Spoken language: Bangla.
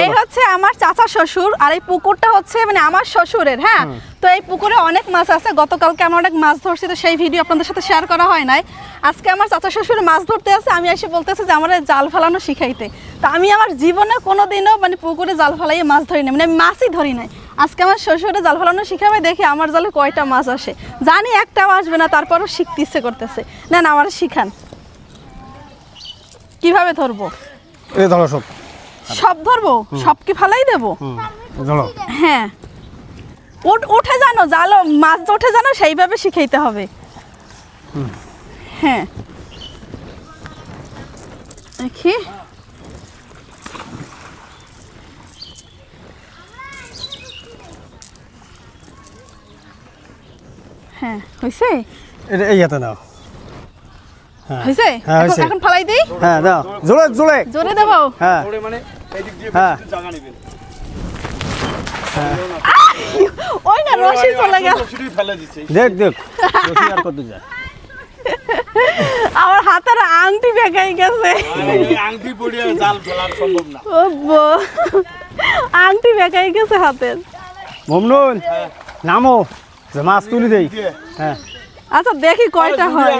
এই হচ্ছে আমার চাচা শ্বশুর আর এই পুকুরটা হচ্ছে মানে আমার শ্বশুরের। হ্যাঁ, তো এই পুকুরে অনেক মাছ আছে। গতকালকে আমরা অনেক মাছ ধরছি, তো সেই ভিডিও আপনাদের সাথে শেয়ার করা হয় নাই। আজকে আমার চাচা শ্বশুর মাছ ধরতে আছে, আমি এসে বলতেছে যে আমার জাল ফেলানো শিখাইতে। তো আমি আমার জীবনে কোনোদিনও মানে পুকুরে জাল ফেলাইয়ে মাছ ধরি না, মানে আমি মাছই ধরি নাই। আজকে আমার শ্বশুরে জাল ফেলানো শিখাবে, দেখি আমার জালে কয়টা মাছ আসে। জানি একটাও আসবে না, তারপরও শিখতে ইচ্ছে করতেছে। না না, আমার শিখান কিভাবে ধরবো। এই ধরো সব সব ধরবো, সব কি ফেলাই দেবো? ধরো। হ্যাঁ, উঠে জানো জালো, মাছ উঠে জানো সেইভাবে শিখাইতে হবে। হ্যাঁ, দেখি হ্যাঁ হয়েছে, এটা এই হাতে নাও। হয়েছে। হ্যাঁ, হয়েছে। এখন ফেলাই দিই। হ্যাঁ দাও, জোরে জোরে। জোরে দেবো। হ্যাঁ মানে এই দিক দিয়ে হ্যাঁ জায়গা নেবেন। ওই না, রশি চলে গেল। শুধু ফেলে দিছে। দেখ দেখ রশি আর কত যায়। আমার হাতের আংটি বেঁকাই গেছে। এই আংটি পড়িয়ে জাল ফেলা সম্ভব না। ও আংটি বেঁকাই গেছে হাতের। মমনুল নামো, যে মাছ তুলি দেই। হ্যাঁ আচ্ছা দেখি কয়টা হয়।